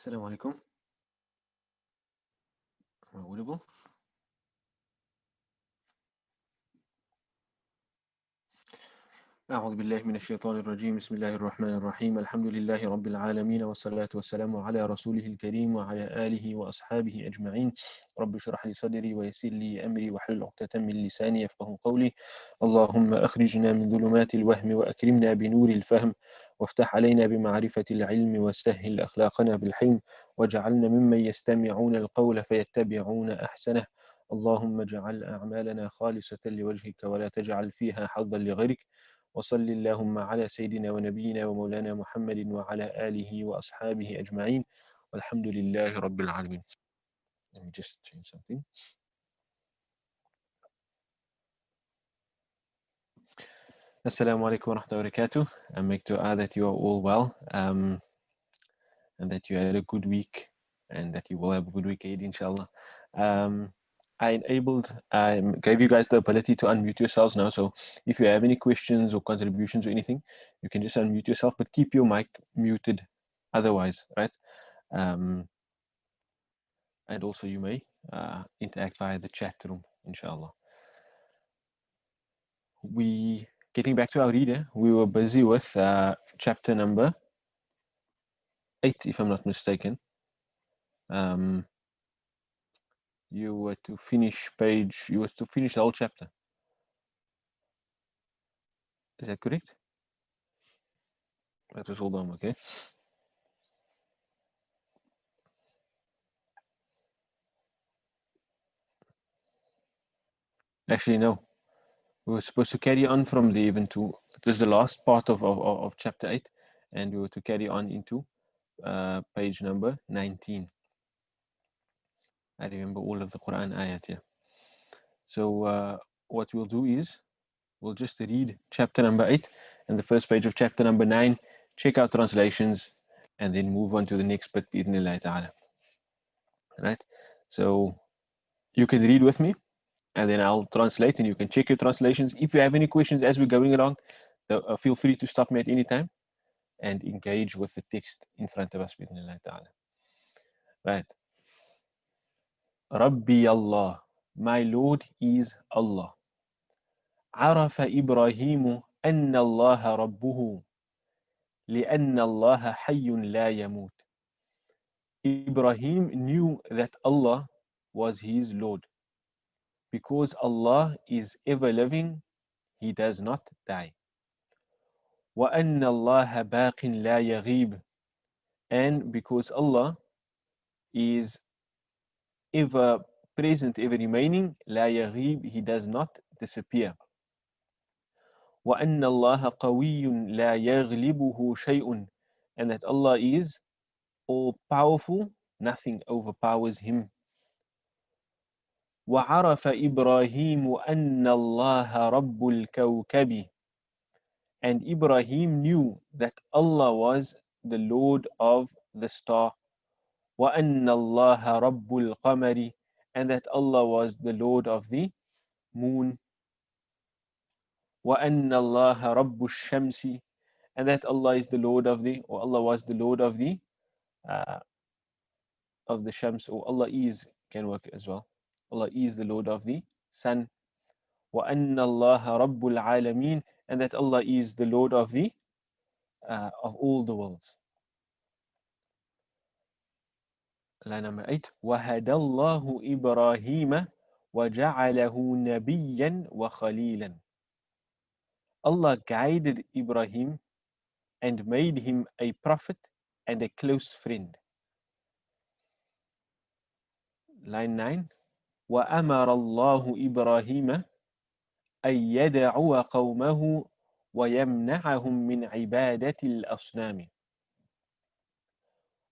Assalamu alaikum. Am I audible? أعوذ بالله من الشيطان الرجيم بسم الله الرحمن الرحيم الحمد لله رب العالمين والصلاة والسلام على رسوله الكريم وعلى آله وأصحابه أجمعين رب اشرح لي صدري ويسر لي أمري واحلل عقدة من لساني يفقهوا قولي اللهم أخرجنا من ظلمات الوهم وأكرمنا بنور الفهم وافتح علينا بمعرفة العلم وسهل أخلاقنا بالحلم واجعلنا ممن يستمعون القول فيتبعون أحسنه اللهم اجعل أعمالنا خالصة لوجهك ولا تجعل فيها حظا لغيرك وصل اللهم على سيدنا ونبينا ومولانا محمد وعلى آله وأصحابه أجمعين والحمد لله رب العالمين. Let me just change something. Assalamu alaikum wa rahmatullahi wa barakatuh. I make dua that you are all well and that you had a good week and that you will have a good week ahead, inshallah. I gave you guys the ability to unmute yourselves now. So if you have any questions or contributions or anything, you can just unmute yourself, but keep your mic muted otherwise, right? And also you may interact via the chat room, inshallah. Getting back to our reader, we were busy with chapter number 8, if I'm not mistaken. You were to finish the whole chapter. Is that correct? That was all done, okay. Actually, no. We were supposed to carry on from there even to, it was the last part of chapter 8, and we were to carry on into page number 19. I remember all of the Quran ayat here. So what we'll do is, we'll just read chapter number 8 and the first page of chapter number 9, check out translations, and then move on to the next bit, bi'idhnillah ta'ala. Right? So you can read with me, and then I'll translate, and you can check your translations. If you have any questions as we're going along, feel free to stop me at any time and engage with the text in front of us, bi'idhnillah ta'ala. Right. Rabbi Allah, my Lord is Allah. عرف إبراهيم أن الله ربه لأن الله حي لا يموت. Ibrahim knew that Allah was his Lord. Because Allah is ever living, he does not die. وأن الله باق لا يغيب. And because Allah is ever present, ever remaining, لا يغيب, he does not disappear. وأن الله قوي لا يغلبه شيء. And that Allah is all powerful, nothing overpowers him. وعرف إبراهيم أن الله رب الكوكب. And Ibrahim knew that Allah was the Lord of the star. وأن الله رب القمر. And that Allah was the Lord of the moon. وأن الله رب الشمس. And that Allah is the Lord of the, or Allah was the Lord of the Shams, or Allah is, can work as well. Allah is the Lord of the sun. وَأَنَّ اللَّهَ رَبُّ الْعَالَمِينَ. And that Allah is the Lord of the of all the worlds. Line number 8. وَهَدَى اللَّهُ إِبْرَاهِيمَ وَجَعَلَهُ نَبِيًّا وَخَلِيلًا. Allah guided Ibrahim and made him a prophet and a close friend. Line 9. وَأَمَرَ اللَّهُ إِبْرَاهِيمَ أن يدعو قومه ويمنعهم من عبادة الأصنام.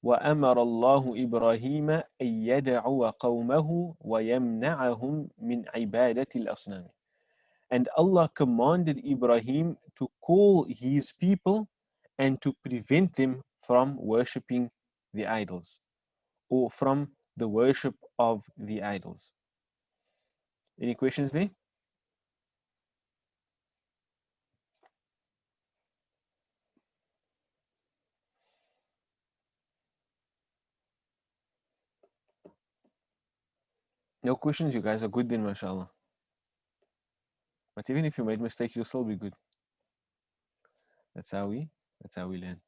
وأمر الله إبراهيم أن يدعو قومه ويمنعهم من عبادة الأصنام. And Allah commanded Ibrahim to call his people and to prevent them from worshipping the idols, or from the worship of the idols. Any questions there? No questions, you guys are good then, mashallah. But even if you made mistakes, you'll still be good. That's how we that's how we learn.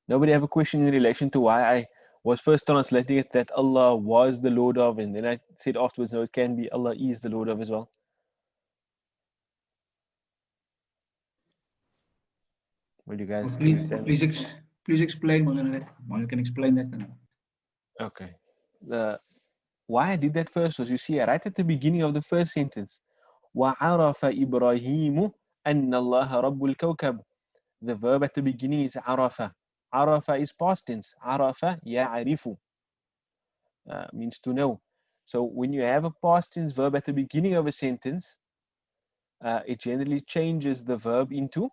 Nobody have a question in relation to why I was first translating it that Allah was the Lord of, and then I said afterwards, no, it can be Allah is the Lord of as well. Will you guys understand? Please explain, Maulana. You can explain that. Okay. The why I did that first was, you see right at the beginning of the first sentence, وَعَرَفَ إِبْرَاهِيمُ أَنَّ اللَّهَ رَبُّ الْكَوْكَبِ. The verb at the beginning is عَرَفَ. عَرَفَ is past tense. عَرَفَ يَعْرِفُ, means to know. So when you have a past tense verb at the beginning of a sentence, it generally changes the verb into,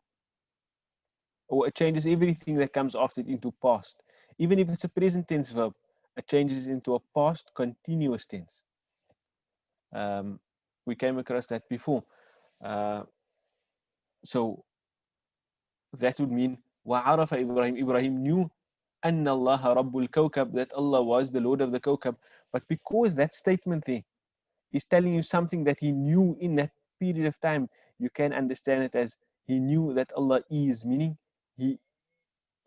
or it changes everything that comes after it into past. Even if it's a present tense verb, it changes into a past continuous tense. Um, we came across that before. Uh, so that would mean وَعَرَفَ Ibrahim. Ibrahim knew أَنَّ اللَّهَ رَبُّ الْكَوْكَبِ, that Allah was the Lord of the Kawkab. But because that statement there is telling you something that he knew in that period of time, you can understand it as he knew that Allah is, meaning he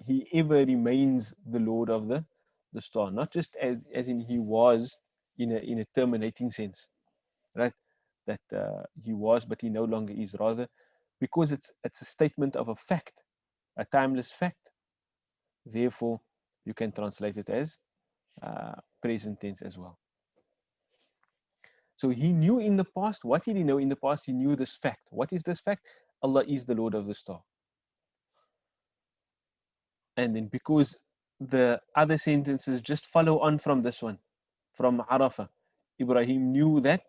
he ever remains the Lord of the star, not just as in he was in a terminating sense, right? That he was, but he no longer is. Rather, because it's a statement of a fact, a timeless fact. Therefore, you can translate it as present tense as well. So he knew in the past. What did he know in the past? He knew this fact. What is this fact? Allah is the Lord of the star. And then because the other sentences just follow on from this one, from Arafah, Ibrahim knew that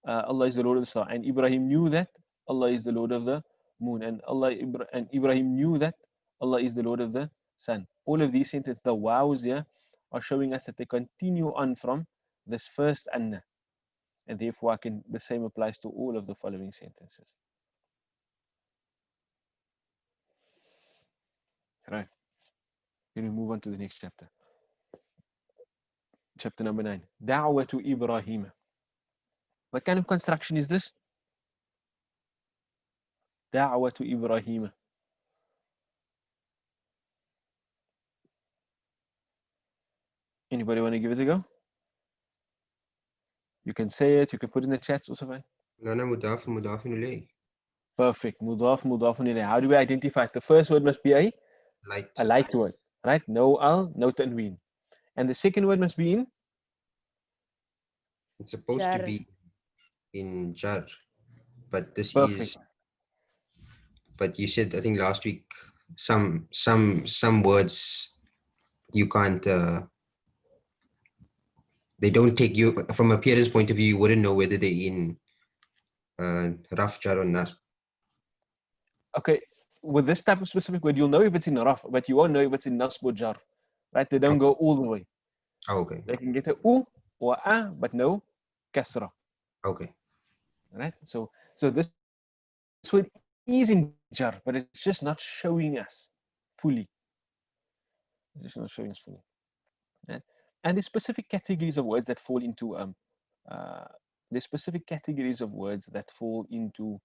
Allah is the Lord of the star, and Ibrahim knew that Allah is the Lord of the moon, and Ibrahim knew that Allah is the Lord of the sun. All of these sentences, the wows here, are showing us that they continue on from this first anna, and therefore the same applies to all of the following sentences. Right. Then we move on to the next chapter. Chapter number 9. Da'watu Ibrahim. What kind of construction is this? Da'watu Ibrahim. Anybody want to give it a go? You can say it, you can put it in the chat also fine. Lana mudaf mudafin ilay. Perfect. Mudaf, mudafun ilayh. How do we identify it? The first word must be a Light. like word, right? No al, no tanween. And the second word must be in It's supposed to Jar. be in jar, but this perfect. is. But you said, I think last week, some words you can't. They don't take you from a appearance point of view. You wouldn't know whether they're in raf, jar, or nasb. Okay. With this type of specific word, you'll know if it's in raf, but you won't know if it's in nasb or jar. Right? They don't go all the way. Oh, okay. They can get a u or a, but no kasra. Okay. Right? So this word is in jar, but it's just not showing us fully. It's just not showing us fully. Right? And there's specific categories of words that fall into uh, there's specific categories of words that fall into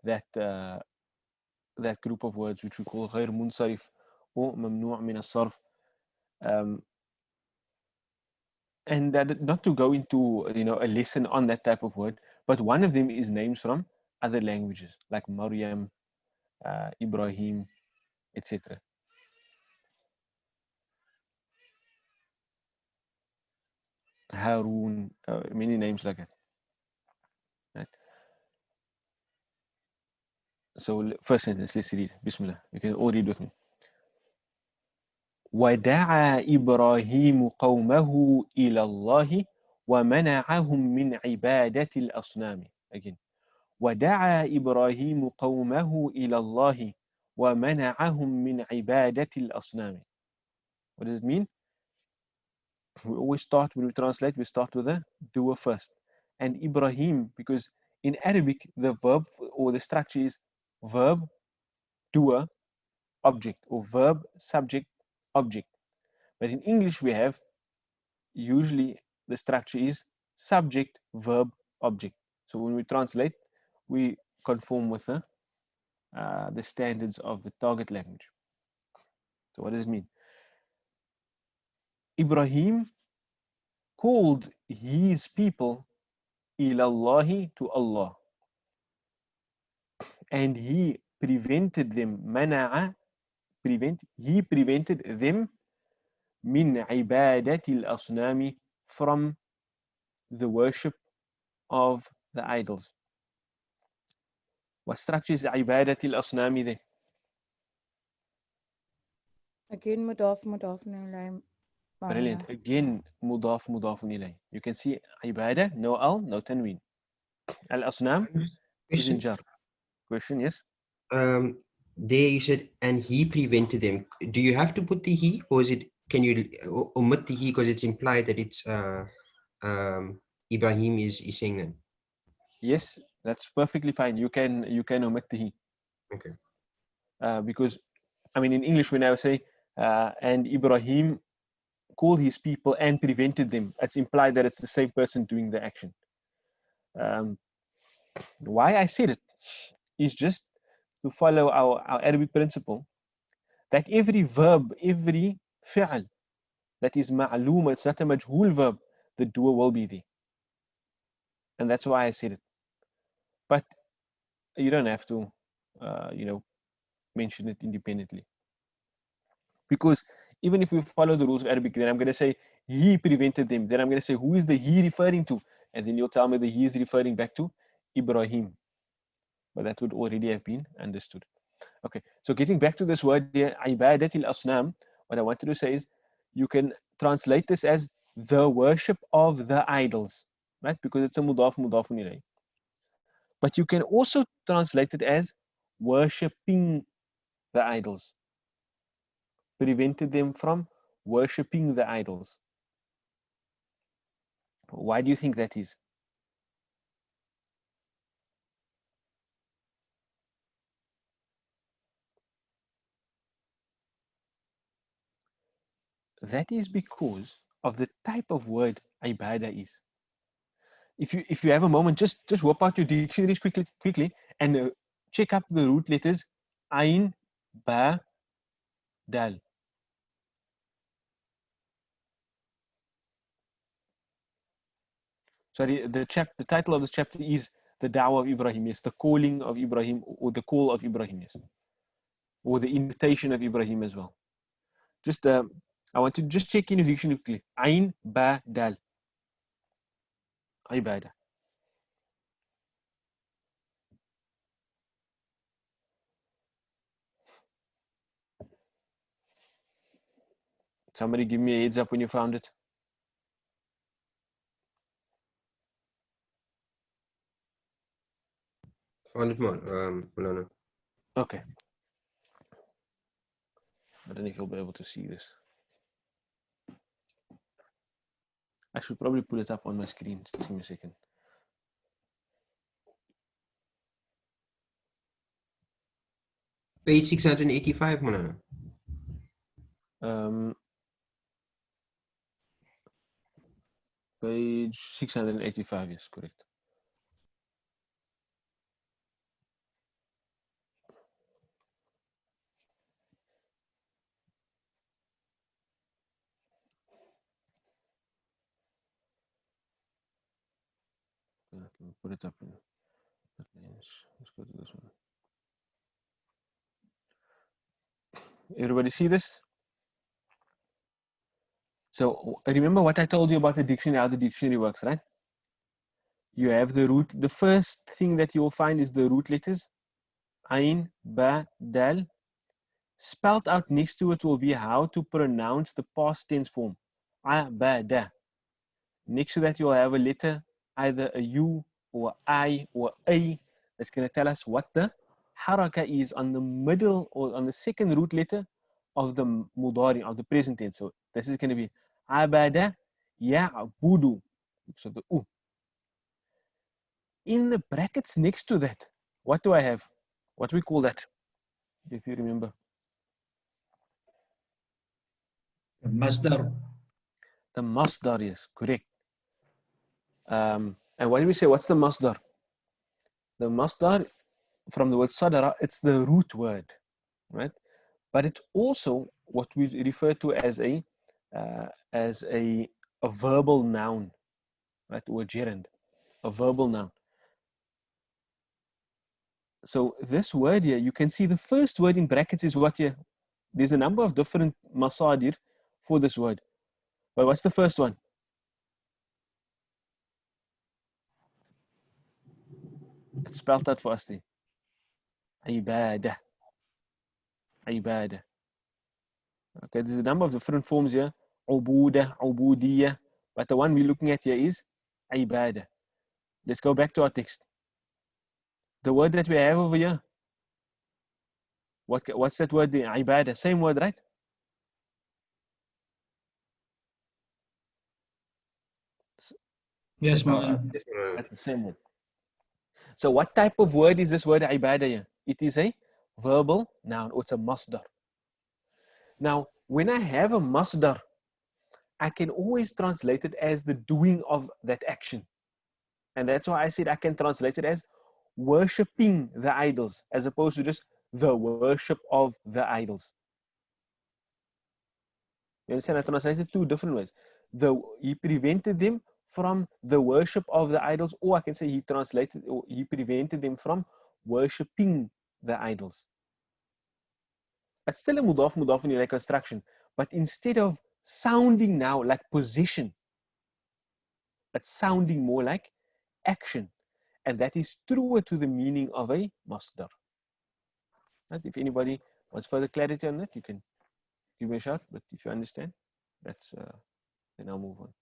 that that group of words which we call غير منصرف or ممنوع من الصرف. Um, and that, not to go into a lesson on that type of word, but one of them is names from other languages like Maryam, Ibrahim, etc. Harun, many names like that. Right? So first sentence, let's read. Bismillah. You can all read with me. ودعا إبراهيم قومه إلى الله ومنعهم من عبادة الأصنام. Again. ودعا إبراهيم قومه إلى الله ومنعهم من عبادة الأصنام. What does it mean? We always start, when we translate, we start with the doer first. And Ibrahim, because in Arabic, the verb or the structure is verb, doer, object, or verb, subject, object. But in English, we have usually the structure is subject, verb, object. So when we translate, we conform with the standards of the target language. So what does it mean? Ibrahim called his people ilallahi, to Allah, and he prevented them, he prevented them min ibadati al-asnami, from the worship of the idols. What structure is ibadati al-asnami there? Again, mudaf ilayhi. Brilliant. Again, mudafun ilay. You can see ibadah, no al, no tanween. Al-asnam is in Question. jar. Question, yes? There you said, and he prevented them. Do you have to put the he, or is it, can you omit the he because it's implied that it's Ibrahim is saying that? Yes, that's perfectly fine. You can omit the he. Okay. Because, I mean, in English, when I say, and Ibrahim called his people and prevented them, it's implied that it's the same person doing the action. Why I said it is just to follow our Arabic principle that every verb, every fi'al that is ma'loom, it's not a majhul verb, the doer will be there. And that's why I said it. But you don't have to, mention it independently. Because even if we follow the rules of Arabic, then I'm going to say, he prevented them. Then I'm going to say, who is the he referring to? And then you'll tell me the he is referring back to Ibrahim. But that would already have been understood. Okay, so getting back to this word here, ibadat al-asnam, what I wanted to say is, you can translate this as the worship of the idols, right? Because it's a mudafun ilayh. But you can also translate it as worshipping the idols, prevented them from worshipping the idols. Why do you think that is? That is because of the type of word ibadah is. If you have a moment, just whip out your dictionaries quickly and check up the root letters ain, ba, dal. Sorry, the title of this chapter is the Dawah of Ibrahim, yes, the calling of Ibrahim, or the call of Ibrahim, yes, or the invitation of Ibrahim as well. Just I want to just check in your dictionary quickly. Ain, ba, dal. Ibadah. Somebody give me a heads up when you found it. Found it more. No. Okay. I don't know if you'll be able to see this. I should probably put it up on my screen. Just give me a second. Page 685, Malana. Page 685, yes, correct. Put it up. Let's go to this one. Everybody see this? So remember what I told you about the dictionary, how the dictionary works, right? You have the root. The first thing that you will find is the root letters. Ain, ba, dal. Spelt out next to it will be how to pronounce the past tense form. A, ba, da. Next to that, you'll have a letter, either a U or I or A, that's going to tell us what the haraka is on the middle or on the second root letter of the mudari, of the present tense. So this is going to be abada ya'budu. So the U. In the brackets next to that, what do I have? What do we call that? If you remember. Masdar. The masdar is correct. And what do we say? What's the masdar? The masdar from the word sadara, it's the root word, right? But it's also what we refer to as a verbal noun, right? Or gerund, a verbal noun. So this word here, you can see the first word in brackets is what here. There's a number of different masadir for this word. But what's the first one? It's spelled out for us there. Ibadah. Ibadah. Okay, there's a number of different forms here. Ubudah, ubudiyah. But the one we're looking at here is ibadah. Let's go back to our text. The word that we have over here, what's that word there? Ibadah. Same word, right? Yes, Maulana. Yes, Maulana. That's the same word. So what type of word is this word ibadah here? It is a verbal noun, or it's a masdar. Now, when I have a masdar, I can always translate it as the doing of that action. And that's why I said I can translate it as worshipping the idols, as opposed to just the worship of the idols. You understand? I translated two different ways. He prevented them from the worship of the idols, or I can say he prevented them from worshipping the idols. It's still a mudaf like construction, but instead of sounding now like possession, it's sounding more like action. And that is truer to the meaning of a masdar. Right? If anybody wants further clarity on that, you can give me a shout. But if you understand, then I'll move on.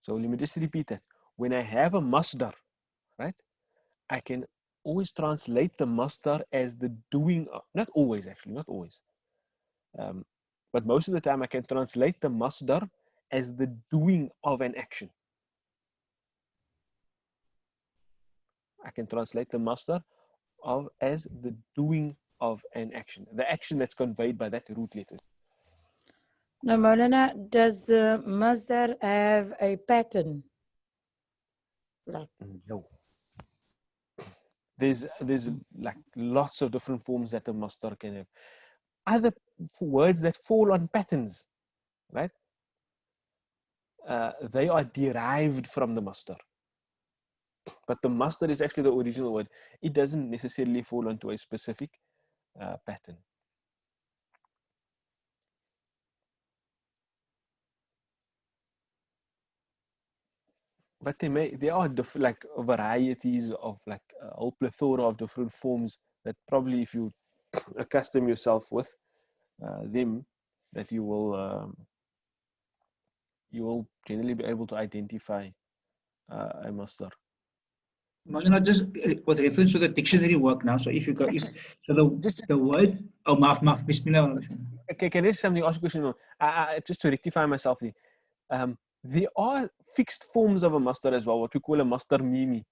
So let me just repeat that. When I have a masdar, right, I can always translate the masdar as the doing of, not always actually, not always. But most of the time I can translate the masdar as the doing of an action. I can translate the masdar as the doing of an action, the action that's conveyed by that root letter. Now, Maulana, does the masdar have a pattern? Like, No. There's like lots of different forms that a masdar can have. Other words that fall on patterns, right? They are derived from the masdar. But the masdar is actually the original word. It doesn't necessarily fall onto a specific pattern. But there are like varieties of like a whole plethora of different forms that probably if you accustom yourself with them, that you will generally be able to identify a masdar. Maulana, just with reference to the dictionary work now. So if you go, so the word, oh, maaf, bismillah. Okay, can I say something? Ask a question. Just to rectify myself there are fixed forms of a masdar as well, what we call a masdar mimi,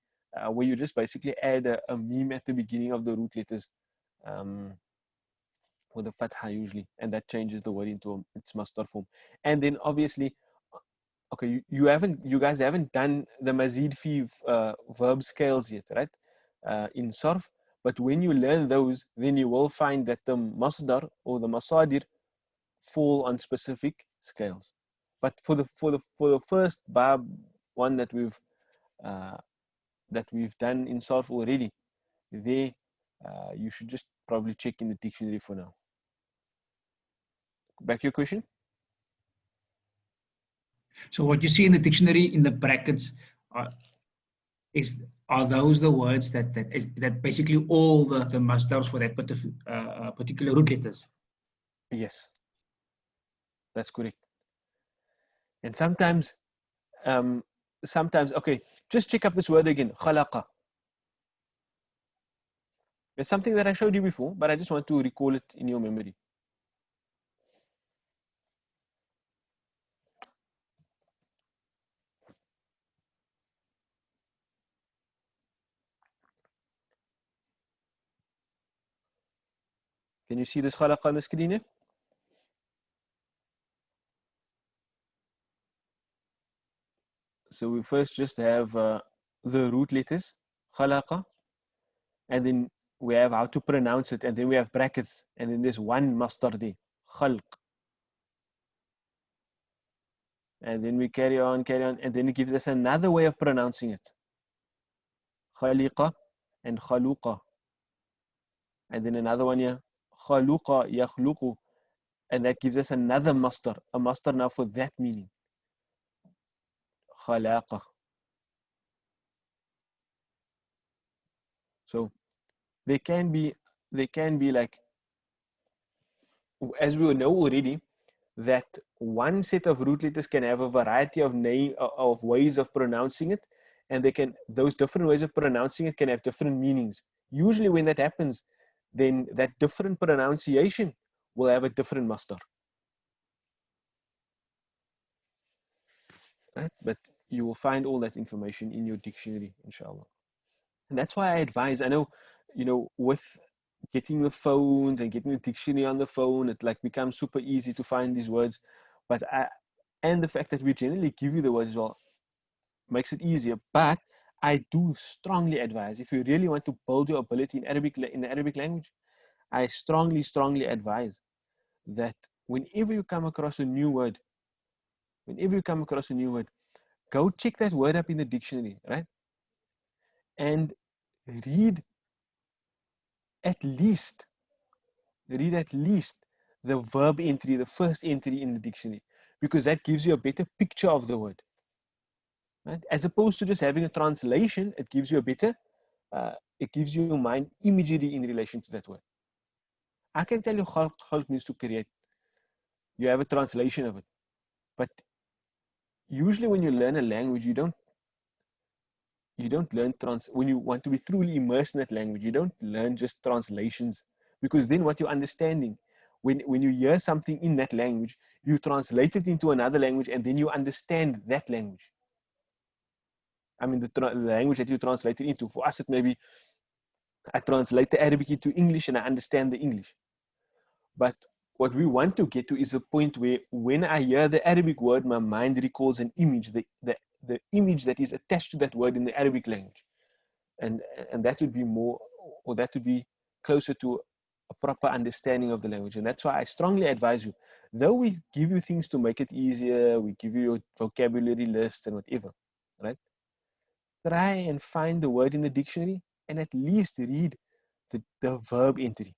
where you just basically add a meme at the beginning of the root letters with a fatha usually, and that changes the word into its masdar form. And then obviously, okay, you guys haven't done the mazid fi verb scales yet, right? In sarf, but when you learn those, then you will find that the masdar or the masadir fall on specific scales. But for the first bab one that we've done in sarf already, there you should just probably check in the dictionary for now. Back to your question. So what you see in the dictionary in the brackets are those the words that basically all the masdars for that particular root letters? Yes, that's correct. And sometimes okay, just check up this word again, khalaqa. It's something that I showed you before, but I just want to recall it in your memory. Can you see this khalaqa on the screen here? So we first just have the root letters, khalaqa, and then we have how to pronounce it, and then we have brackets, and then there's one masdar there, khalq. And then we carry on, and then it gives us another way of pronouncing it. Khaliqa and khaluqa. And then another one here, khaluqa yakhluqu. And that gives us another masdar, a masdar now for that meaning. Khalaqa. So they can be like, as we know already, that one set of root letters can have a variety of ways of pronouncing it, and those different ways of pronouncing it can have different meanings. Usually when that happens, then that different pronunciation will have a different masdar. Right? But you will find all that information in your dictionary, inshallah. And that's why I advise, I know, with getting the phones and getting the dictionary on the phone, it like becomes super easy to find these words. And the fact that we generally give you the words as well makes it easier. But I do strongly advise, if you really want to build your ability in the Arabic language, I strongly advise that whenever you come across a new word, go check that word up in the dictionary, right? And read at least the verb entry, the first entry in the dictionary, because that gives you a better picture of the word. Right? As opposed to just having a translation, it gives you a better, it gives you mind imagery in relation to that word. I can tell you khalq means to create. You have a translation of it. But usually when you learn a language, you don't learn when you want to be truly immersed in that language, you don't learn just translations, because then what you're understanding, when you hear something in that language, you translate it into another language, and then you understand that language. I mean, the language that you translate it into. For us, it may be, I translate the Arabic into English and I understand the English. But what we want to get to is a point where when I hear the Arabic word, my mind recalls an image, the image that is attached to that word in the Arabic language. And that would be more, or that would be closer to a proper understanding of the language. And that's why I strongly advise you, though we give you things to make it easier, we give you your vocabulary list and whatever, right? Try and find the word in the dictionary and at least read the verb entry,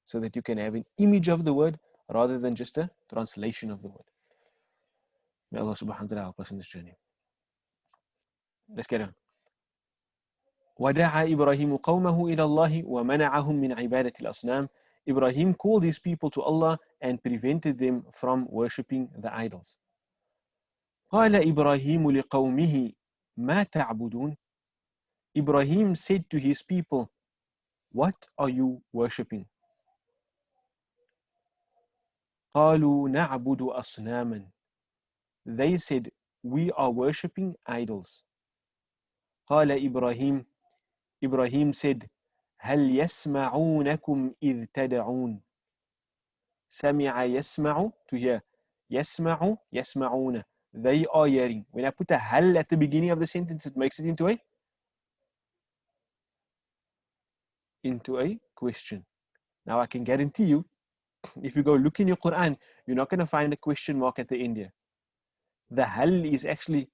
so that you can have an image of the word rather than just a translation of the word. May Allah subhanahu wa ta'ala help us in this journey. Let's get on. وَدَعَا إِبْرَاهِيمُ قَوْمَهُ إِلَى اللَّهِ وَمَنَعَهُم مِّنْ عِبَادَةِ الْأَصْنَامِ. Ibrahim called his people to Allah and prevented them from worshipping the idols. قَالَ إِبْرَاهِيمُ لِقَوْمِهِ مَا تَعْبُدُونَ. Ibrahim said to his people, what are you worshipping? قَالُوا نَعْبُدُ أَصْنَامًا. They said, we are worshipping idols. قال إبراهيم. Ibrahim said, هل يسمعونكم إذ تدعون. سمع يسمع, to hear. يسمع يسمعون. They are hearing. When I put a hal at the beginning of the sentence, it makes it into a question. Now I can guarantee you, if you go look in your Quran, you're not going to find a question mark at the end here. The hal is actually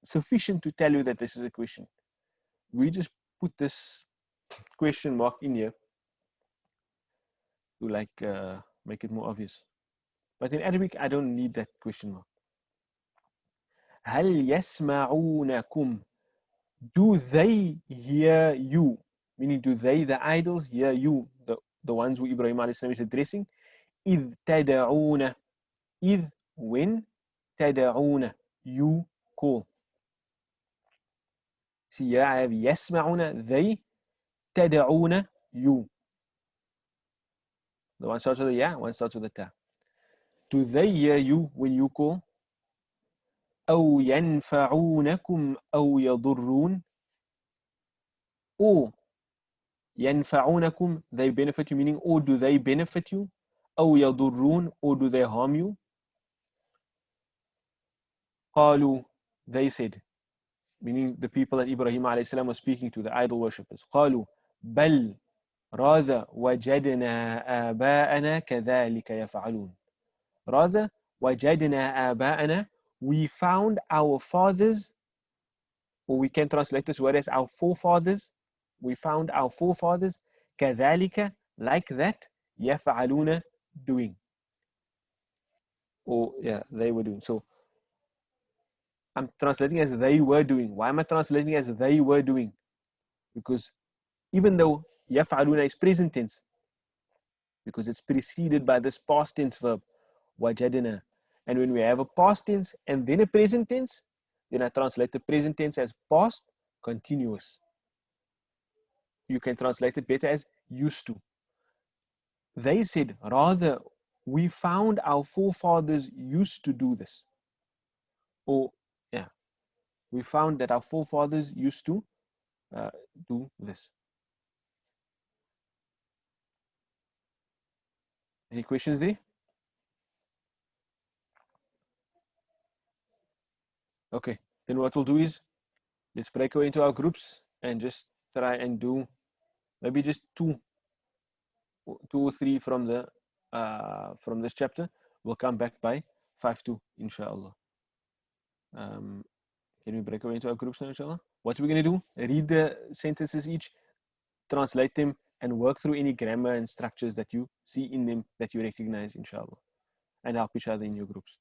sufficient to tell you that this is a question. We just put this question mark in here to make it more obvious. But in Arabic, I don't need that question mark. هل يسمعونكم. Do they hear you? Meaning, do they, the idols, hear you? The ones who Ibrahim a.s. is addressing. إذ تدعون. إذ, when. تدعون, you call. See, here I have يسمعون, they. تدعون, you. The one starts with the ya, one starts with the ta. Do they hear you when you call? أو ينفعونكم أو يضرون. Or ينفعونكم, they benefit you, meaning, or do they benefit you? أو يضرون, or do they harm you? قالوا, they said. meaning the people that Ibrahim alayhi salam was speaking to, the idol worshippers. قالوا بل rather وجدنا آباءنا كذلك يفعلون. Rather وجدنا آباءنا, we found our fathers, or we can translate this word as our forefathers. We found our forefathers كذلك, like that, يفعلون, doing. Or yeah, they were doing. So I'm translating as they were doing. Why am I translating as they were doing? Because even though يفعلون is present tense, because it's preceded by this past tense verb, وجدنا. And when we have a past tense and then a present tense, then I translate the present tense as past continuous. You can translate it better as used to. They said, rather, we found our forefathers used to do this. Or, yeah, we found that our forefathers used to do this. Any questions there? Okay, then what we'll do is, let's break away into our groups and just try and do maybe just two or three from this chapter. We'll come back by 5-2, inshallah. Can we break away into our groups now, inshallah? What we're going to do, read the sentences each, translate them, and work through any grammar and structures that you see in them that you recognize, inshallah, and help each other in your groups.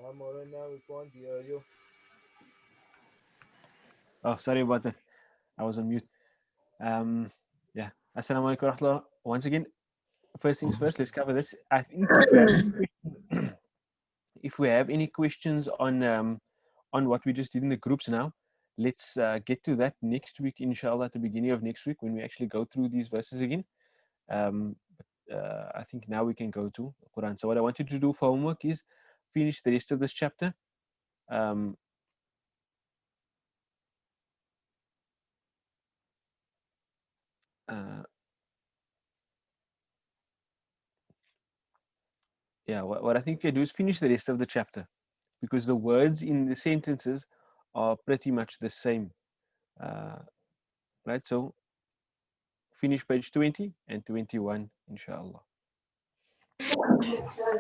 Now, Maulana, we can't hear you. Oh, sorry about that. I was on mute. Yeah. Assalamu alaikum warahmatullah. Once again, first things first, let's cover this. I think if we have any if we have any questions on what we just did in the groups now, let's get to that next week, inshallah, at the beginning of next week when we actually go through these verses again. I think now we can go to the Quran. So what I want you to do for homework is finish the rest of this chapter. Um, uh, yeah, what I think you can do is finish the rest of the chapter because the words in the sentences are pretty much the same. Right, so finish page 20 and 21, inshallah.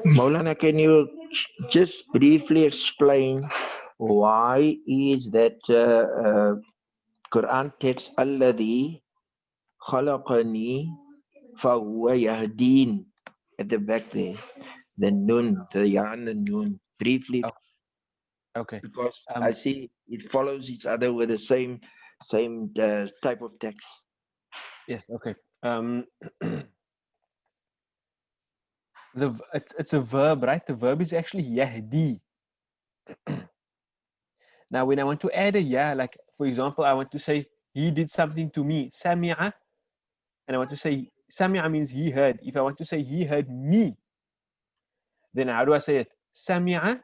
Maulana, can you just briefly explain why is that Quran text alladhi khalaqani fahuwa yahdin at the back there, the nun, the yan and nun, briefly, Oh, okay. because I Um, see it follows each other with the same type of text. yes, okay. It's a verb, right? The verb is actually yahdi. Now, when I want to add a ya, like for example, I want to say he did something to me, sami'a, and I want to say sami'a means he heard. If I want to say he heard me, then how do I say it? Sami'a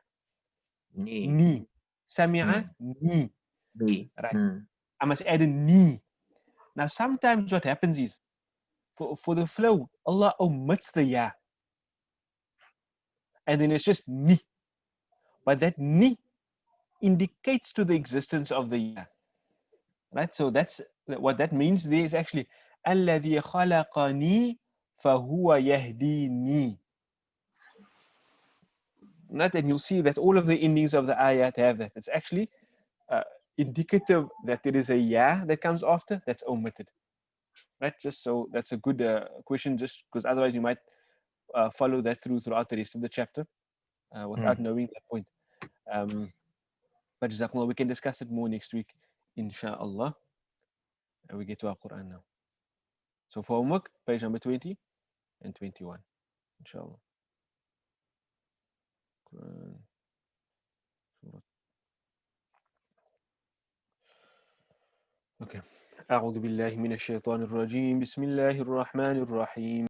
Ni, ni. Sami'a mm, ni. ni. Right. I must add a ni. Now, sometimes what happens is for the flow, Allah omits the ya. And then it's just ni. But that ni indicates to the existence of the ya. Right? So that's what that means there is actually الذي خلقني فهو يهديني. Right? And you'll see that all of the endings of the ayat have that. It's actually indicative that there is a ya that comes after that's omitted. Right? Just so that's a good question, just because otherwise you might follow that throughout the rest of the chapter without knowing that point. But Jazakumullah, we can discuss it more next week, inshallah. And we get to our Quran now. So for homework, page number 20 and 21, inshallah. Quran, Surah. Okay. أعوذ بالله من الشيطان الرجيم بسم الله الرحمن الرحيم